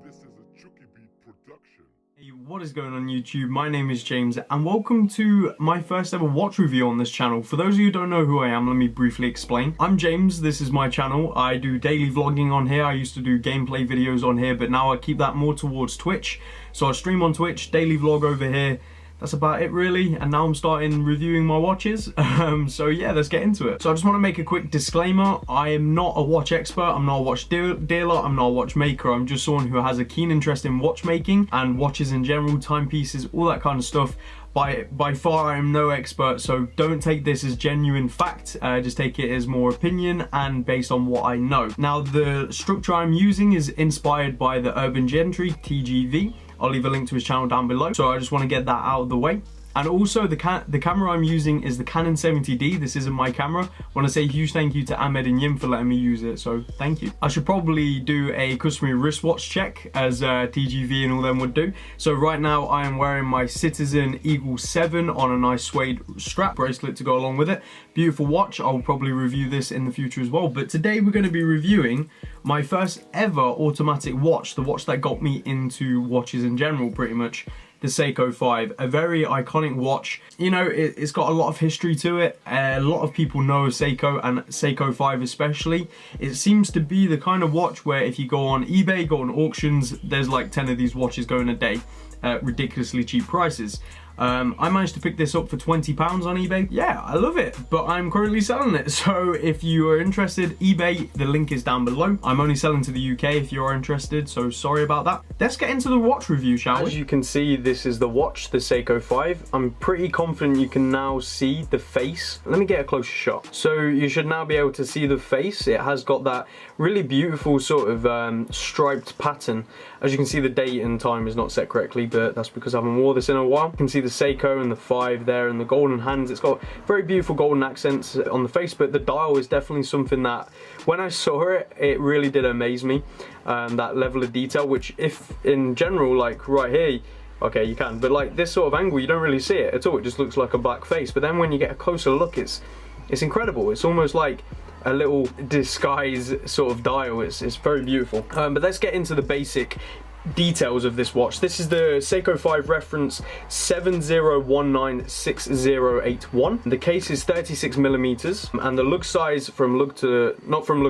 This is a Chucky Beat production. Hey, what is going on YouTube? My name is James and welcome to my first ever watch review on this channel. For those of you who don't know who I am, let me briefly explain. I'm James, this is my channel. I do daily vlogging on here. I used to do gameplay videos on here, but now I keep that more towards Twitch. So I stream on Twitch, daily vlog over here. That's about it really, and now I'm starting reviewing my watches. So yeah, let's get into it. So I just want to make a quick disclaimer. I am not a watch expert, I'm not a watch dealer, I'm not a watchmaker. I'm just someone who has a keen interest in watchmaking and watches in general, timepieces, all that kind of stuff. By far I am no expert, so don't take this as genuine fact, just take it as more opinion and based on what I know. Now the structure I'm using is inspired by the Urban Gentry TGV. I'll leave a link to his channel down below, so I just want to get that out of the way. And also the camera I'm using is the Canon 70D. This isn't my camera. I want to say a huge thank you to Ahmed and Yim for letting me use it, so thank you. I should probably do a customary wristwatch check as TGV and all them would do. So right now I am wearing my Citizen Eagle 7 on a nice suede strap bracelet to go along with it. Beautiful watch. I'll probably review this in the future as well. But today we're going to be reviewing my first ever automatic watch, the watch that got me into watches in general pretty much. The Seiko 5, a very iconic watch. You know, it's got a lot of history to it. A lot of people know Seiko, and Seiko 5 especially. It seems to be the kind of watch where if you go on eBay, go on auctions, there's like 10 of these watches going a day at ridiculously cheap prices. I managed to pick this up for £20 on eBay. Yeah, I love it, but I'm currently selling it. So if you are interested, eBay, the link is down below. I'm only selling to the UK if you are interested, so sorry about that. Let's get into the watch review, shall we? As you can see, this is the watch, the Seiko 5. I'm pretty confident you can now see the face. Let me get a closer shot. So you should now be able to see the face. It has got that really beautiful sort of striped pattern. As you can see, the date and time is not set correctly, but that's because I haven't worn this in a while. You can see the Seiko and the 5 there and the golden hands. It's got very beautiful golden accents on the face, but the dial is definitely something that when I saw it, it really did amaze me. That level of detail, which if in general, like right here, okay, you can, but like this sort of angle, you don't really see it at all. It just looks like a black face. But then when you get a closer look, it's incredible. It's almost like a little disguise sort of dial. It's very beautiful. But let's get into the basic details of this watch. This is the Seiko 5 reference 70196081. The case is 36mm, and the lug size from lug to from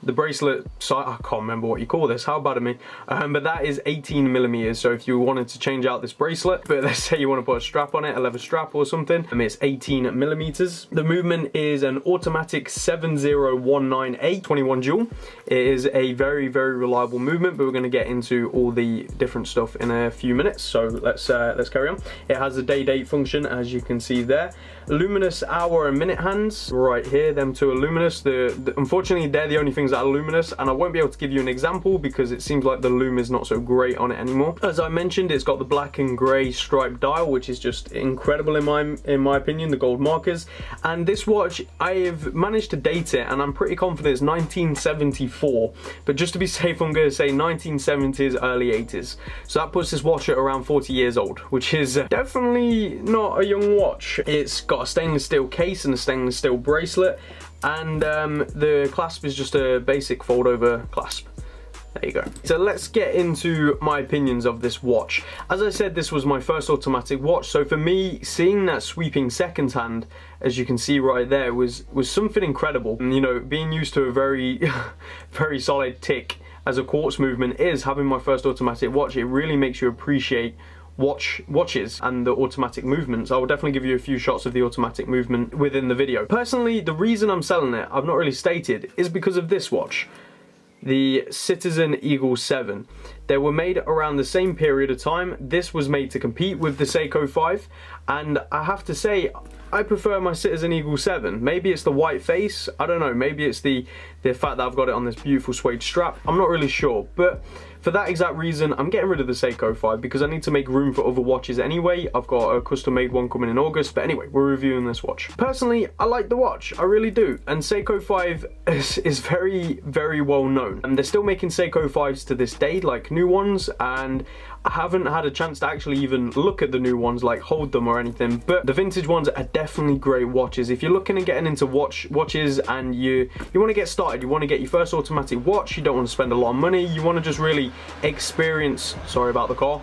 the bracelet size, I can't remember what you call this, how bad of me, but that is 18mm. So if you wanted to change out this bracelet, but let's say you want to put a strap on it, a leather strap or something, it's 18mm. The movement is an automatic 70198 21 jewel. It is a very reliable movement, but we're going to get into all the different stuff in a few minutes, so let's carry on. It has a day-date function, as you can see there. Luminous hour and minute hands right here, them two are luminous. Unfortunately they're the only things that are luminous, and I won't be able to give you an example because it seems like the lume is not so great on it anymore. As I mentioned, it's got the black and grey striped dial, which is just incredible in my opinion, the gold markers. And this watch, I have managed to date it, and I'm pretty confident it's 1974, but just to be safe I'm going to say 1970s, early 80s. So that puts this watch at around 40 years old, which is definitely not a young watch. It's got a stainless steel case and a stainless steel bracelet, and the clasp is just a basic fold over clasp. There you go. So let's get into my opinions of this watch. As I said, this was my first automatic watch, so for me, seeing that sweeping second hand, as you can see right there, was something incredible. And you know, being used to a very very solid tick as a quartz movement is having my first automatic watch. It really makes you appreciate watches and the automatic movements. I will definitely give you a few shots of the automatic movement within the video. Personally, the reason I'm selling it, I've not really stated, is because of this watch, the Citizen Eagle 7. They were made around the same period of time. This was made to compete with the Seiko 5, and I have to say, I prefer my Citizen Eagle 7. Maybe it's the white face, I don't know, maybe it's the fact that I've got it on this beautiful suede strap, I'm not really sure. But for that exact reason, I'm getting rid of the Seiko 5 because I need to make room for other watches anyway. I've got a custom made one coming in August, but anyway, we're reviewing this watch. Personally, I like the watch, I really do, and Seiko 5 is very, very well known, and they're still making Seiko 5s to this day, like new ones, and I haven't had a chance to actually even look at the new ones, like hold them or anything, but the vintage ones are definitely great watches. If you're looking at getting into watches and you want to get started, you want to get your first automatic watch, you don't want to spend a lot of money, you want to just really experience, sorry about the car,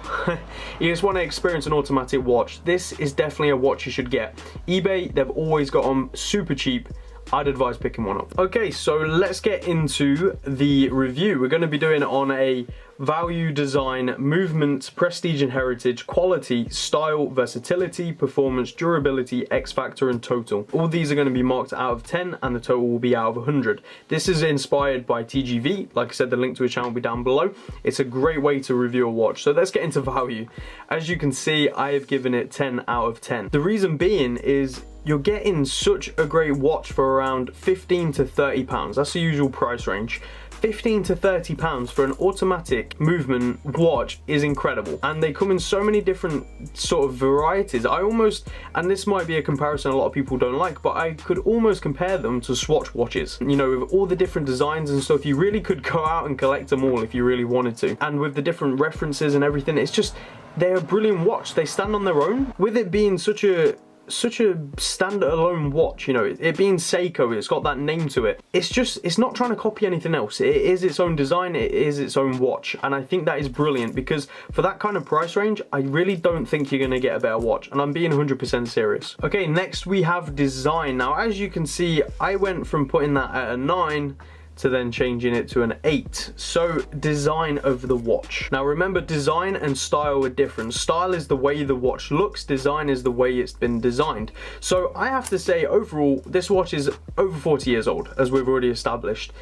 you just want to experience an automatic watch, this is definitely a watch you should get. eBay, they've always got them super cheap. I'd advise picking one up. Okay, so let's get into the review. We're going to be doing it on a value, design, movement, prestige and heritage, quality, style, versatility, performance, durability, X factor and total. All these are going to be marked out of 10 and the total will be out of 100. This is inspired by TGV. Like I said, the link to his channel will be down below. It's a great way to review a watch. So let's get into value. As you can see, I have given it 10 out of 10. The reason being is you're getting such a great watch for around 15 to 30 pounds. That's the usual price range. 15 to 30 pounds for an automatic movement watch is incredible, and they come in so many different sort of varieties. I almost, and this might be a comparison a lot of people don't like, but I could almost compare them to Swatch watches. You know, with all the different designs and stuff, you really could go out and collect them all if you really wanted to. And with the different references and everything, it's just, they're a brilliant watch. They stand on their own. With it being such a standalone watch, you know, it being Seiko, it's got that name to it. It's not trying to copy anything else. It is its own design, it is its own watch, and I think that is brilliant because for that kind of price range, I really don't think you're gonna get a better watch, and I'm being 100% serious. Okay, next we have design. Now, as you can see, I went from putting that at a 9 to then changing it to an 8. So design of the watch. Now remember, design and style are different. Style is the way the watch looks, design is the way it's been designed. So I have to say, overall, this watch is over 40 years old, as we've already established.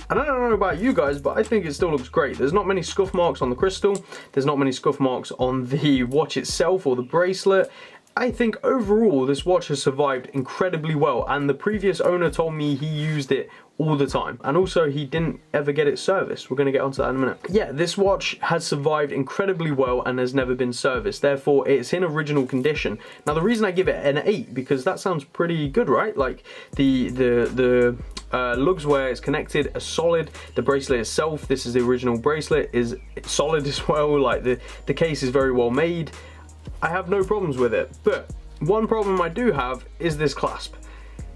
And I don't know about you guys, but I think it still looks great. There's not many scuff marks on the crystal, there's not many scuff marks on the watch itself or the bracelet. I think overall this watch has survived incredibly well, and the previous owner told me he used it all the time, and also he didn't ever get it serviced. We're going to get onto that in a minute. Yeah, this watch has survived incredibly well and has never been serviced, therefore it's in original condition. Now the reason I give it an 8, because that sounds pretty good, right? Like the lugs where it's connected are solid, the bracelet itself, this is the original bracelet, is solid as well. Like the case is very well made. I have no problems with it, but one problem I do have is this clasp.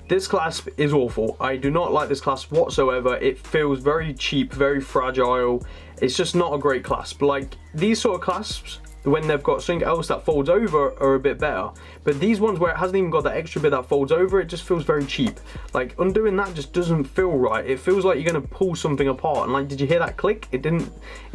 This clasp is awful. I do not like this clasp whatsoever. It feels very cheap, very fragile. It's just not a great clasp. Like these sort of clasps, when they've got something else that folds over, are a bit better. But these ones where it hasn't even got that extra bit that folds over, it just feels very cheap. Like undoing that just doesn't feel right. It feels like you're gonna pull something apart. And like, did you hear that click? It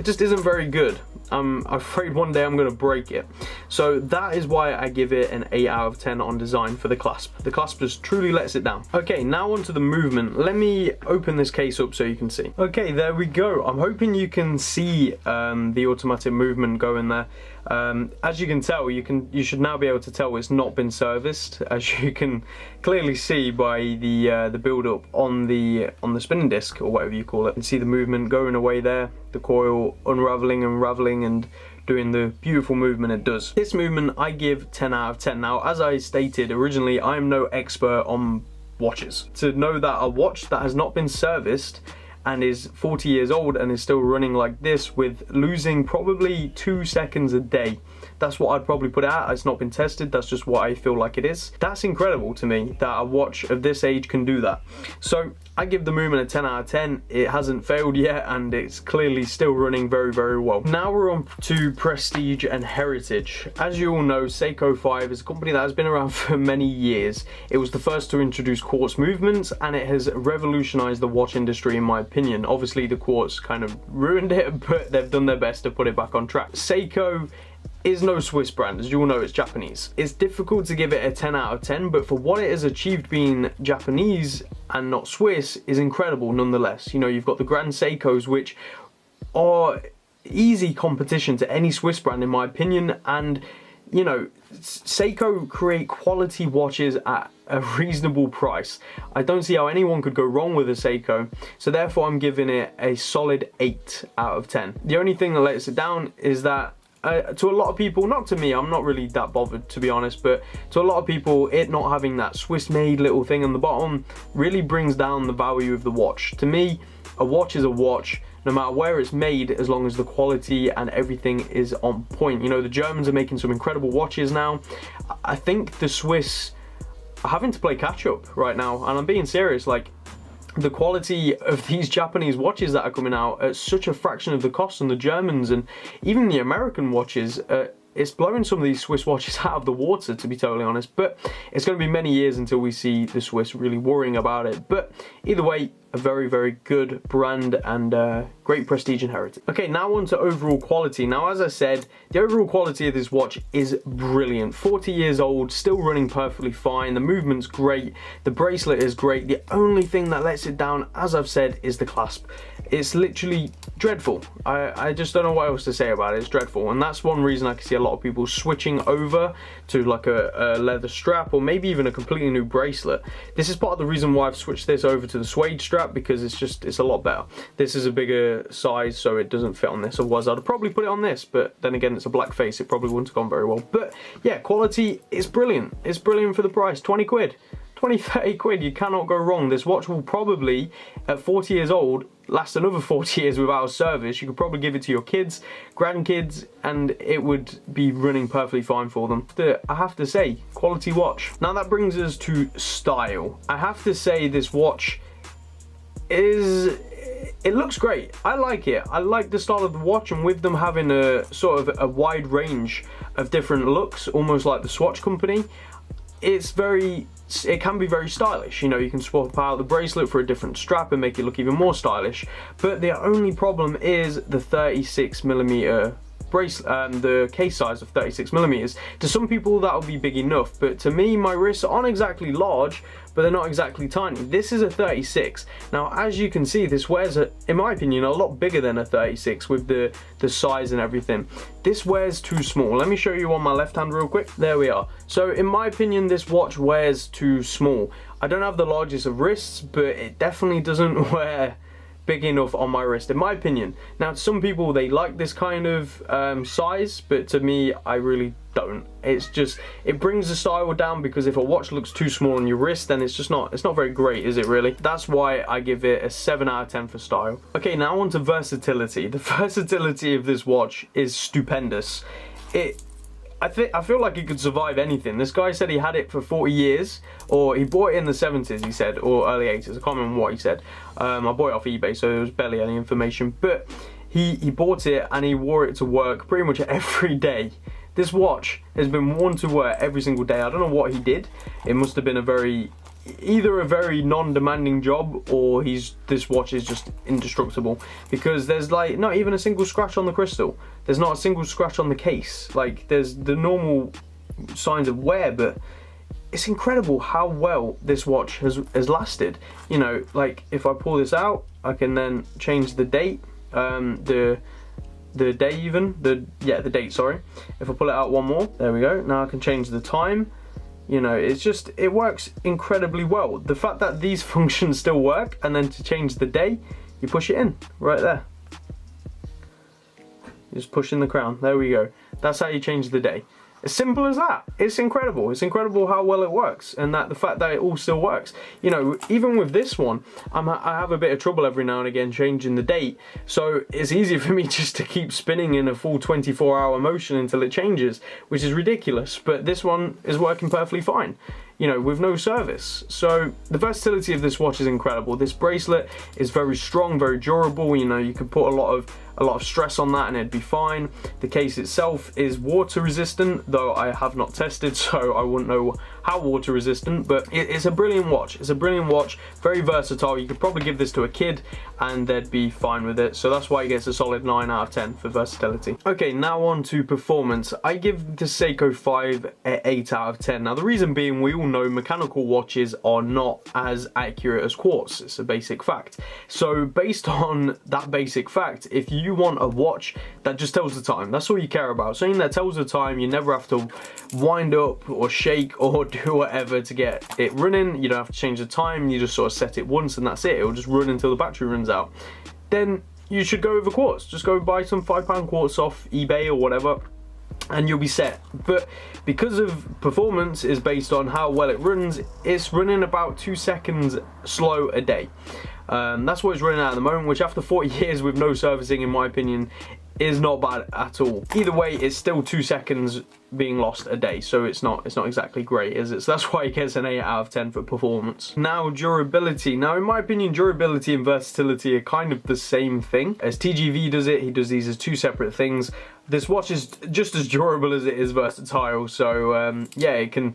just isn't very good. I'm afraid one day I'm gonna break it. So that is why I give it an 8 out of 10 on design for the clasp. The clasp just truly lets it down. Okay, now onto the movement. Let me open this case up so you can see. Okay, there we go. I'm hoping you can see the automatic movement going there. As you can tell, you should now be able to tell it's not been serviced, as you can clearly see by the build up on the spinning disc, or whatever you call it. You can see the movement going away there, the coil unraveling and raveling and doing the beautiful movement it does. This movement I give 10 out of 10. Now, as I stated originally, I am no expert on watches. To know that a watch that has not been serviced and is 40 years old and is still running like this with losing probably 2 seconds a day, that's what I'd probably put it at. It's not been tested, that's just what I feel like it is. That's incredible to me that a watch of this age can do that. So I give the movement a 10 out of 10. It hasn't failed yet and it's clearly still running very, very well. Now we're on to prestige and heritage. As you all know, Seiko 5 is a company that has been around for many years. It was the first to introduce quartz movements and it has revolutionized the watch industry in my opinion. Obviously the quartz kind of ruined it, but they've done their best to put it back on track. Seiko is no Swiss brand, as you all know, it's Japanese. It's difficult to give it a 10 out of 10, but for what it has achieved being Japanese and not Swiss is incredible nonetheless. You know, you've got the Grand Seikos, which are easy competition to any Swiss brand in my opinion, and you know, Seiko create quality watches at a reasonable price. I don't see how anyone could go wrong with a Seiko, so therefore I'm giving it a solid 8 out of 10. The only thing that lets it down is that to a lot of people, not to me, I'm not really that bothered to be honest, but to a lot of people, it not having that Swiss made little thing on the bottom really brings down the value of the watch. To me, a watch is a watch, no matter where it's made, as long as the quality and everything is on point. You know, the Germans are making some incredible watches now. I think the Swiss are having to play catch up right now, and I'm being serious. Like, the quality of these Japanese watches that are coming out at such a fraction of the cost than the Germans and even the American watches, it's blowing some of these Swiss watches out of the water, to be totally honest. But it's going to be many years until we see the Swiss really worrying about it. But either way, a very, very good brand and great prestige and heritage. Okay, now on to overall quality. Now, as I said, the overall quality of this watch is brilliant. 40 years old, still running perfectly fine. The movement's great. The bracelet is great. The only thing that lets it down, as I've said, is the clasp. It's literally dreadful. I just don't know what else to say about it. It's dreadful, and that's one reason I can see a lot of people switching over to like a leather strap or maybe even a completely new bracelet. This is part of the reason why I've switched this over to the suede strap, because it's a lot better. This is a bigger size, so it doesn't fit on this. Otherwise, I'd probably put it on this, but then again, it's a black face. It probably wouldn't have gone very well. But yeah, quality is brilliant. It's brilliant for the price. 20 quid. 20, 30 quid, you cannot go wrong. This watch will probably, at 40 years old, last another 40 years without a service. You could probably give it to your kids, grandkids, and it would be running perfectly fine for them. I have to say, quality watch. Now that brings us to style. I have to say this watch it looks great. I like it. I like the style of the watch, and with them having a sort of a wide range of different looks, almost like the Swatch company, it can be very stylish. You know, you can swap out the bracelet for a different strap and make it look even more stylish. But the only problem is the 36mm bracelet, the case size of 36mm. To some people that'll be big enough, but to me, my wrists aren't exactly large, but they're not exactly tiny. This is a 36. Now, as you can see, this wears, in my opinion, a lot bigger than a 36 with the size and everything. This wears too small. Let me show you on my left hand real quick. There we are. So in my opinion, this watch wears too small. I don't have the largest of wrists, but it definitely doesn't wear big enough on my wrist, in my opinion. Now, to some people, they like this kind of size, but to me, I really don't. It's just, it brings the style down, because if a watch looks too small on your wrist, then it's not very great, is it really? That's why I give it a 7 out of 10 for style. Okay, now on to versatility. The versatility of this watch is stupendous. I feel like it could survive anything. This guy said he had it for 40 years, or he bought it in the 70s, he said, or early 80s. I can't remember what he said. I bought it off eBay, so there was barely any information. But he bought it and he wore it to work pretty much every day. This watch has been worn to work every single day. I don't know what he did. It must have been either a very non-demanding job, or this watch is just indestructible, because there's like not even a single scratch on the crystal. There's not a single scratch on the case. Like, there's the normal signs of wear, but it's incredible how well this watch has lasted. You know, like if I pull this out, I can then change the date, the day even, the date, sorry. If I pull it out one more, there we go. Now I can change the time. You know, it works incredibly well. The fact that these functions still work, and then to change the day, you push it in, right there. You just push in the crown, there we go. That's how you change the day. As simple as that. It's incredible. It's incredible how well it works, and that the fact that it all still works. You know, even with this one, I have a bit of trouble every now and again changing the date, so it's easier for me just to keep spinning in a full 24-hour motion until it changes, which is ridiculous, but this one is working perfectly fine, you know, with no service. So the versatility of this watch is incredible. This bracelet is very strong, very durable. You know, you can put a lot of stress on that and it'd be fine. The case itself is water resistant, though I have not tested, so I wouldn't know how water resistant, but it's a brilliant watch. It's a brilliant watch, very versatile. You could probably give this to a kid and they'd be fine with it. So that's why it gets a solid 9 out of 10 for versatility. Okay, now on to performance. I give the Seiko 5 an 8 out of 10. Now the reason being, we all know mechanical watches are not as accurate as quartz. It's a basic fact. So based on that basic fact, if you want a watch that just tells the time, that's all you care about. Something that tells the time, you never have to wind up or shake or do whatever to get it running. You don't have to change the time, you just sort of set it once and that's it. It'll just run until the battery runs out. Then you should go with a quartz. Just go buy some £5 quartz off eBay or whatever and you'll be set. But because of performance is based on how well it runs, it's running about 2 seconds slow a day. That's what it's running at the moment, which after 40 years with no servicing, in my opinion, is not bad at all. Either way, it's still 2 seconds being lost a day, so it's not exactly great, is it? So that's why it gets an 8 out of 10 for performance. Now, durability. Now, in my opinion, durability and versatility are kind of the same thing. As TGV does it, he does these as two separate things. This watch is just as durable as it is versatile, so yeah, it can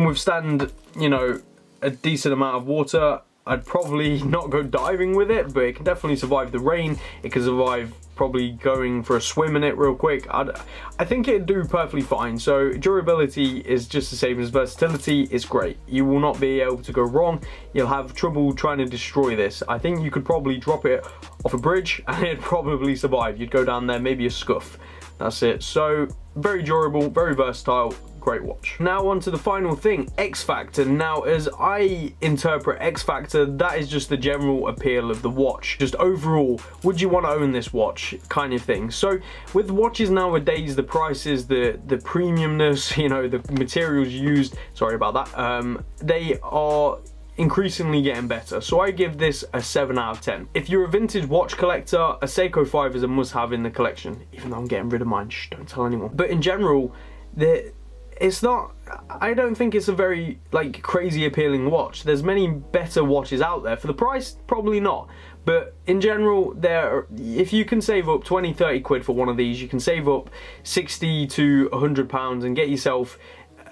withstand, you know, a decent amount of water. I'd probably not go diving with it, but it can definitely survive the rain. It can survive probably going for a swim in it real quick. I think it'd do perfectly fine. So durability is just the same as versatility. It's great. You will not be able to go wrong. You'll have trouble trying to destroy this. I think you could probably drop it off a bridge and it'd probably survive. You'd go down there, maybe a scuff. That's it. So very durable, very versatile. Great watch. Now on to the final thing, X Factor. Now as I interpret X Factor, that is just the general appeal of the watch. Just overall, would you want to own this watch kind of thing. So with watches nowadays, the prices, the premiumness, you know, the materials used, sorry about that, they are increasingly getting better. So I give this a 7 out of 10. If you're a vintage watch collector, a Seiko 5 is a must-have in the collection, even though I'm getting rid of mine. Shh, don't tell anyone. But in general, it's not, I don't think it's a very like crazy appealing watch. There's many better watches out there. For the price, probably not. But in general, if you can save up 20-30 quid for one of these, you can save up 60 to 100 pounds and get yourself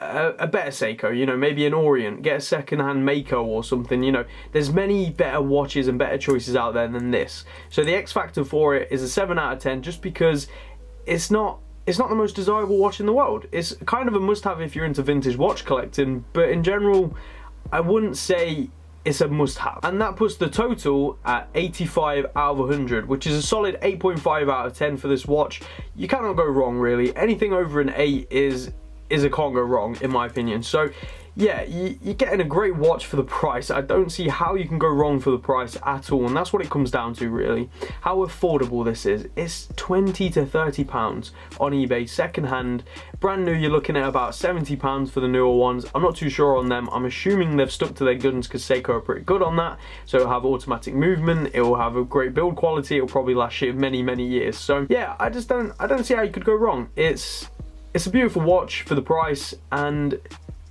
a better Seiko, you know, maybe an Orient, get a second-hand Mako or something, you know. There's many better watches and better choices out there than this. So the X Factor for it is a 7 out of 10 just because it's not the most desirable watch in the world. It's kind of a must-have if you're into vintage watch collecting, but in general, I wouldn't say it's a must-have. And that puts the total at 85 out of 100, which is a solid 8.5 out of 10 for this watch. You cannot go wrong, really. Anything over an 8 is a can't go wrong, in my opinion. So yeah, you're getting a great watch for the price. I don't see how you can go wrong for the price at all, and that's what it comes down to, really. How affordable this is. It's 20 to 30 pounds on eBay, second-hand. Brand new, you're looking at about 70 pounds for the newer ones. I'm not too sure on them. I'm assuming they've stuck to their guns because Seiko are pretty good on that. So it'll have automatic movement, it will have a great build quality, it'll probably last you many years. So yeah, I don't see how you could go wrong. It's a beautiful watch for the price, and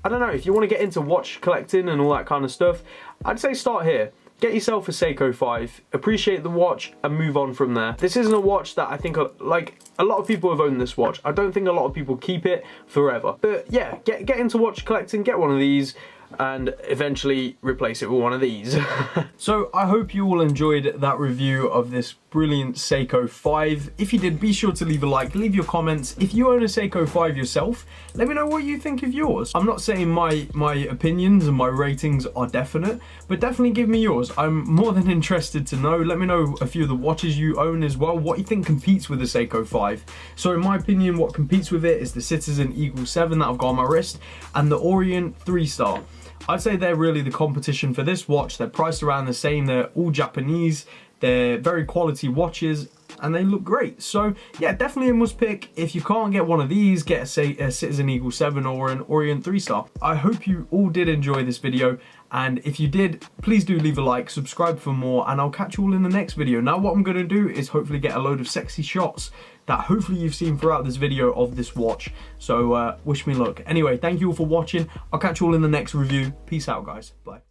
I don't know, if you want to get into watch collecting and all that kind of stuff, I'd say start here. Get yourself a Seiko 5, appreciate the watch, and move on from there. This isn't a watch that I think, like, a lot of people have owned this watch. I don't think a lot of people keep it forever. But yeah, get into watch collecting, get one of these, and eventually replace it with one of these. So I hope you all enjoyed that review of this brilliant Seiko 5. If you did, be sure to leave a like, leave your comments. If you own a Seiko 5 yourself, let me know what you think of yours. I'm not saying my opinions and my ratings are definite, but definitely give me yours. I'm more than interested to know. Let me know a few of the watches you own as well, what you think competes with the Seiko 5. So in my opinion, what competes with it is the Citizen Eagle 7 that I've got on my wrist and the Orient 3-star. I'd say they're really the competition for this watch. They're priced around the same, they're all Japanese, they're very quality watches, and they look great. So yeah, definitely a must pick. If you can't get one of these, get a Citizen Eagle 7 or an Orient 3-star. I hope you all did enjoy this video, and if you did, please do leave a like, subscribe for more, and I'll catch you all in the next video. Now what I'm going to do is hopefully get a load of sexy shots that hopefully you've seen throughout this video of this watch. So wish me luck. Anyway, thank you all for watching. I'll catch you all in the next review. Peace out, guys. Bye.